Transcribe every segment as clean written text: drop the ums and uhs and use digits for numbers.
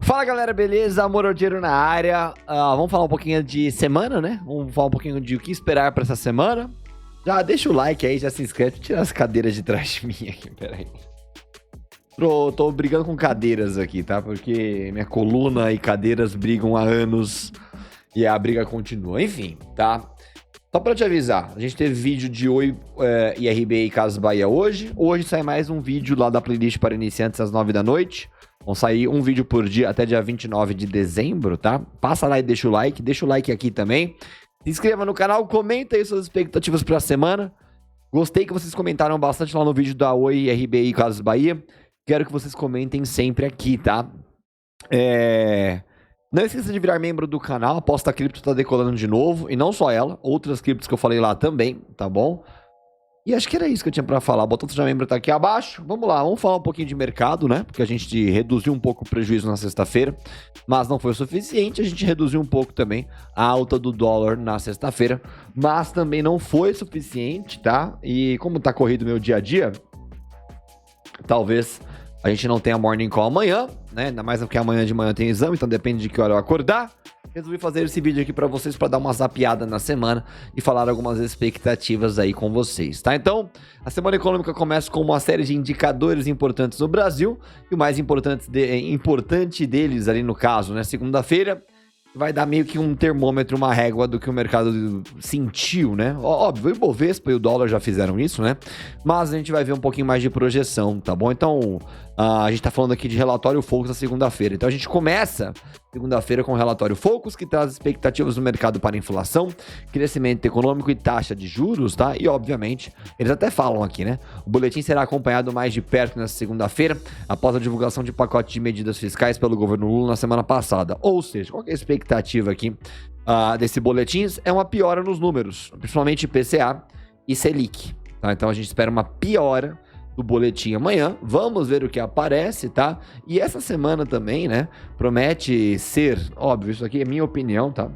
Fala galera, beleza? Morodiero na área. Vamos falar um pouquinho de semana, né? Vamos falar um pouquinho de o que esperar pra essa semana. Já deixa o like aí, já se inscreve. Deixa eu tirar as cadeiras de trás de mim aqui, peraí. Tô brigando com cadeiras aqui, tá? Porque minha coluna e cadeiras brigam há anos e a briga continua. Enfim, tá? Só pra te avisar, a gente teve vídeo de Oi IRB e Casas Bahia hoje. Hoje sai mais um vídeo lá da playlist para iniciantes às 9 da noite. Vão sair um vídeo por dia até dia 29 de dezembro, tá? Passa lá e deixa o like aqui também. Se inscreva no canal, comenta aí suas expectativas pra semana. Gostei que vocês comentaram bastante lá no vídeo da Oi IRB e Casas Bahia. Quero que vocês comentem sempre aqui, tá? Não esqueça de virar membro do canal, a Aposta Cripto tá decolando de novo, e não só ela, outras criptos que eu falei lá também, tá bom? E acho que era isso que eu tinha pra falar, o botão seja membro tá aqui abaixo. Vamos lá, vamos falar um pouquinho de mercado, né? Porque a gente reduziu um pouco o prejuízo na sexta-feira, mas não foi o suficiente, a gente reduziu um pouco também a alta do dólar na sexta-feira, mas também não foi suficiente, tá? E como tá corrido o meu dia a dia, talvez a gente não tenha morning call amanhã, né? Ainda mais porque amanhã de manhã tem exame, então depende de que hora eu acordar. Resolvi fazer esse vídeo aqui pra vocês pra dar uma zapeada na semana e falar algumas expectativas aí com vocês, tá? Então, a semana econômica começa com uma série de indicadores importantes no Brasil e o mais importante deles ali no caso, né? Segunda-feira vai dar meio que um termômetro, uma régua do que o mercado sentiu, né? Óbvio, o Ibovespa e o dólar já fizeram isso, né? Mas a gente vai ver um pouquinho mais de projeção, tá bom? Então, a gente tá falando aqui de relatório Focus na segunda-feira. Então, a gente começa segunda-feira com o relatório Focus, que traz expectativas do mercado para inflação, crescimento econômico e taxa de juros, tá? E, obviamente, eles até falam aqui, né? O boletim será acompanhado mais de perto nessa segunda-feira, após a divulgação de pacote de medidas fiscais pelo governo Lula na semana passada. Ou seja, qual que é a expectativa aqui desse boletim? É uma piora nos números, principalmente IPCA e Selic, tá? Então, a gente espera uma piora do boletim amanhã, vamos ver o que aparece, tá? E essa semana também, né, promete ser, óbvio, isso aqui é minha opinião, tá?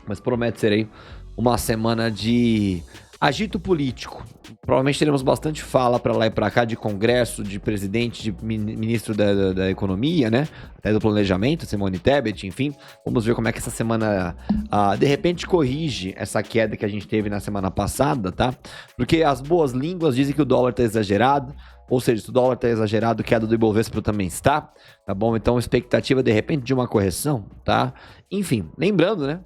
Mas promete ser aí uma semana de agito político. Provavelmente teremos bastante fala pra lá e pra cá de congresso, de presidente, de ministro da economia, né? Até do planejamento, Simone Tebet, enfim. Vamos ver como é que essa semana, de repente, corrige essa queda que a gente teve na semana passada, tá? Porque as boas línguas dizem que o dólar tá exagerado. Ou seja, se o dólar tá exagerado, queda do Ibovespa também está, tá bom? Então, expectativa, de repente, de uma correção, tá? Enfim, lembrando, né?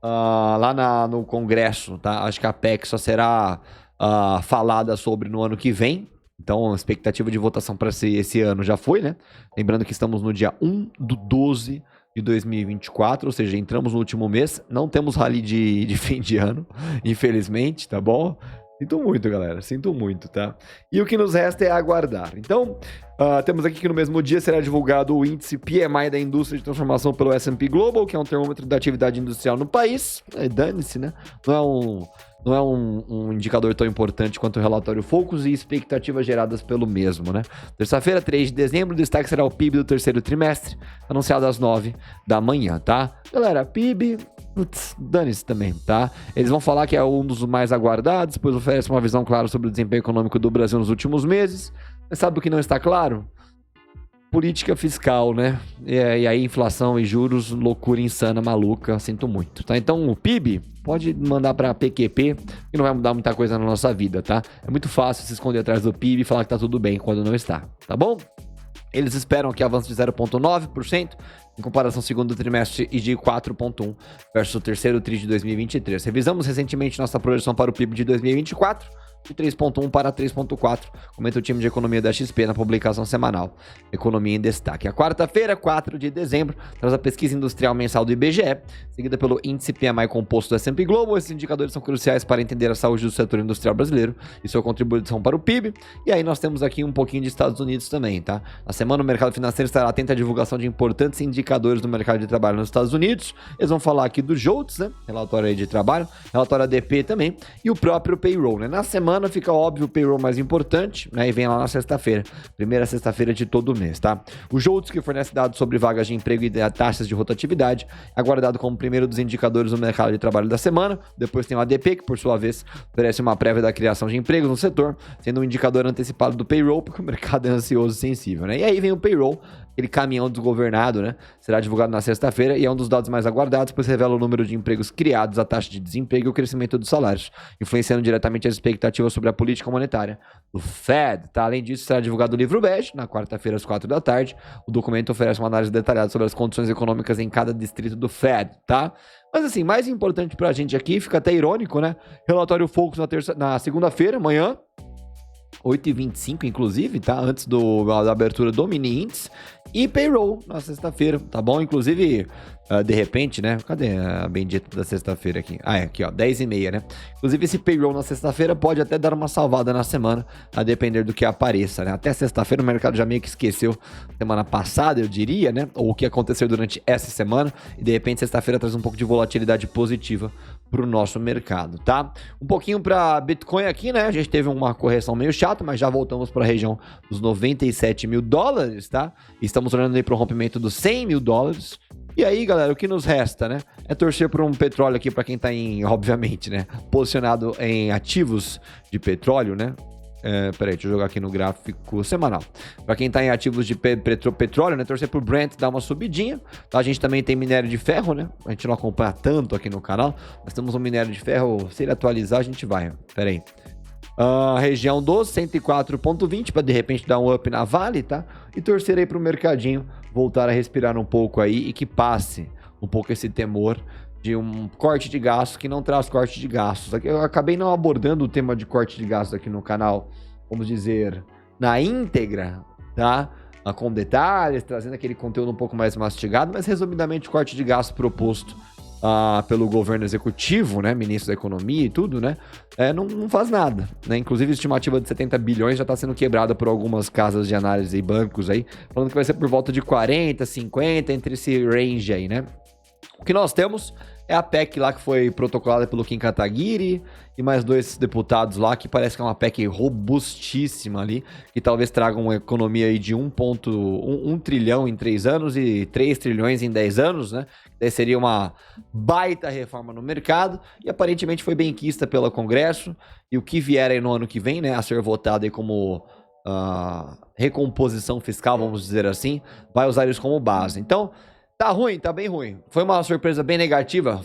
Lá no Congresso, tá? Acho que a PEC só será falada sobre no ano que vem. Então, a expectativa de votação para esse ano já foi, né? Lembrando que estamos no dia 1/12 de 2024, ou seja, entramos no último mês. Não temos rally de fim de ano, infelizmente, tá bom? Sinto muito, galera. Sinto muito, tá? E o que nos resta é aguardar. Então, temos aqui que no mesmo dia será divulgado o índice PMI da indústria de transformação pelo S&P Global, que é um termômetro da atividade industrial no país. Dane-se, né? Não é um indicador tão importante quanto o relatório Focus e expectativas geradas pelo mesmo, né? Terça-feira, 3 de dezembro, o destaque será o PIB do terceiro trimestre, anunciado às 9 da manhã, tá? Galera, PIB... Putz, dane-se também, tá? Eles vão falar que é um dos mais aguardados, pois oferece uma visão clara sobre o desempenho econômico do Brasil nos últimos meses. Mas sabe o que não está claro? Política fiscal, né? E aí inflação e juros, loucura insana, maluca, sinto muito, tá? Então o PIB pode mandar pra PQP, que não vai mudar muita coisa na nossa vida, tá? É muito fácil se esconder atrás do PIB e falar que tá tudo bem quando não está, tá bom? Eles esperam que avance de 0,9% em comparação ao segundo trimestre e de 4,1% versus o terceiro tri de 2023. Revisamos recentemente nossa projeção para o PIB de 2024, de 3,1 para 3,4, comenta o time de economia da XP na publicação semanal Economia em Destaque. A quarta-feira, 4 de dezembro, traz a pesquisa industrial mensal do IBGE, seguida pelo índice PMI composto do S&P Global. Esses indicadores são cruciais para entender a saúde do setor industrial brasileiro e sua contribuição para o PIB. E aí nós temos aqui um pouquinho de Estados Unidos também, tá? Na semana o mercado financeiro estará atento à divulgação de importantes indicadores do mercado de trabalho nos Estados Unidos. Eles vão falar aqui do JOLTS, né? Relatório aí de trabalho, relatório ADP também, e o próprio payroll, né? Na semana fica óbvio o payroll mais importante, né? E vem lá na sexta-feira, primeira sexta-feira de todo mês, tá? O JOLTS, que fornece dados sobre vagas de emprego e taxas de rotatividade, é aguardado como primeiro dos indicadores do mercado de trabalho da semana. Depois tem o ADP, que por sua vez oferece uma prévia da criação de empregos no setor, sendo um indicador antecipado do payroll, porque o mercado é ansioso e sensível, né? E aí vem o payroll, aquele caminhão desgovernado, né? Será divulgado na sexta-feira e é um dos dados mais aguardados, pois revela o número de empregos criados, a taxa de desemprego e o crescimento dos salários, influenciando diretamente as expectativas sobre a política monetária do Fed, tá? Além disso, será divulgado o livro bege, na quarta-feira às 4 da tarde. O documento oferece uma análise detalhada sobre as condições econômicas em cada distrito do Fed, tá? Mas assim, mais importante pra gente aqui, fica até irônico, né? Relatório Focus na segunda-feira, amanhã, 8h25, inclusive, tá? Antes da abertura do mini índice. E payroll na sexta-feira, tá bom? Inclusive, de repente, né? Cadê a bendita da sexta-feira aqui? Ah, é aqui, ó, 10h30, né? Inclusive, esse payroll na sexta-feira pode até dar uma salvada na semana, a depender do que apareça, né? Até sexta-feira o mercado já meio que esqueceu semana passada, eu diria, né? Ou o que aconteceu durante essa semana. E, de repente, sexta-feira traz um pouco de volatilidade positiva pro nosso mercado, tá? Um pouquinho para Bitcoin aqui, né? A gente teve uma correção meio chata, mas já voltamos para a região dos $97 mil, tá? E estamos olhando aí para o rompimento dos $100 mil. E aí, galera, o que nos resta, né? É torcer por um petróleo aqui para quem tá obviamente, né? Posicionado em ativos de petróleo, né? Peraí, deixa eu jogar aqui no gráfico semanal. Para quem tá em ativos de petróleo, né? Torcer pro Brent dar uma subidinha. Tá? A gente também tem minério de ferro, né? A gente não acompanha tanto aqui no canal. Nós temos um minério de ferro. Se ele atualizar, a gente vai. Peraí. Região dos 104,20 para de repente dar um up na Vale, tá? E torcer aí pro mercadinho voltar a respirar um pouco aí e que passe um pouco esse temor de um corte de gastos que não traz corte de gastos. Eu acabei não abordando o tema de corte de gastos aqui no canal, vamos dizer, na íntegra, tá? Com detalhes, trazendo aquele conteúdo um pouco mais mastigado, mas resumidamente o corte de gastos proposto pelo governo executivo, né, ministro da economia e tudo, né, não faz nada, né, inclusive a estimativa de 70 bilhões já está sendo quebrada por algumas casas de análise e bancos aí, falando que vai ser por volta de 40, 50, entre esse range aí, né. O que nós temos é a PEC lá que foi protocolada pelo Kim Kataguiri e mais 2 deputados lá, que parece que é uma PEC robustíssima ali, que talvez traga uma economia aí de 1 trilhão em 3 anos e 3 trilhões em 10 anos, né? Daí seria uma baita reforma no mercado e aparentemente foi bem quista pelo Congresso, e o que vier aí no ano que vem, né, a ser votado aí como recomposição fiscal, vamos dizer assim, vai usar isso como base. Então, tá ruim, tá bem ruim. Foi uma surpresa bem negativa,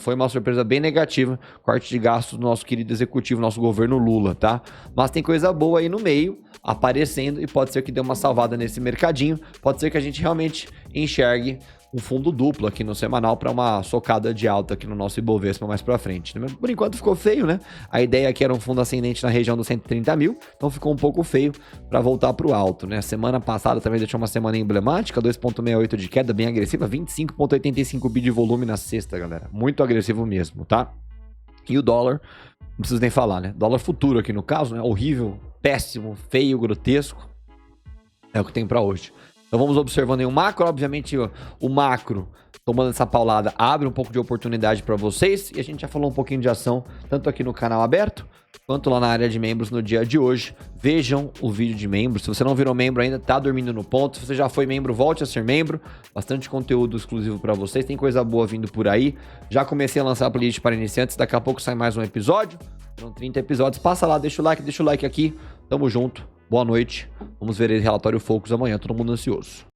corte de gastos do nosso querido executivo, nosso governo Lula, tá? Mas tem coisa boa aí no meio, aparecendo, e pode ser que dê uma salvada nesse mercadinho, pode ser que a gente realmente enxergue um fundo duplo aqui no semanal para uma socada de alta aqui no nosso Ibovespa mais para frente. Por enquanto ficou feio, né? A ideia aqui era um fundo ascendente na região dos 130 mil, então ficou um pouco feio para voltar para o alto, né? Semana passada também deixou uma semana emblemática, 2,68 de queda, bem agressiva, 25,85 bi de volume na sexta, galera. Muito agressivo mesmo, tá? E o dólar, não preciso nem falar, né? Dólar futuro aqui no caso, né? Horrível, péssimo, feio, grotesco. É o que tem para hoje. Então vamos observando aí o macro, obviamente o macro tomando essa paulada abre um pouco de oportunidade para vocês, e a gente já falou um pouquinho de ação, tanto aqui no canal aberto, quanto lá na área de membros no dia de hoje. Vejam o vídeo de membros, se você não virou membro ainda, tá dormindo no ponto, se você já foi membro, volte a ser membro, bastante conteúdo exclusivo para vocês, tem coisa boa vindo por aí, já comecei a lançar a playlist para iniciantes, daqui a pouco sai mais um episódio, são 30 episódios, passa lá, deixa o like aqui, tamo junto. Boa noite. Vamos ver aí relatório Focus amanhã, todo mundo ansioso.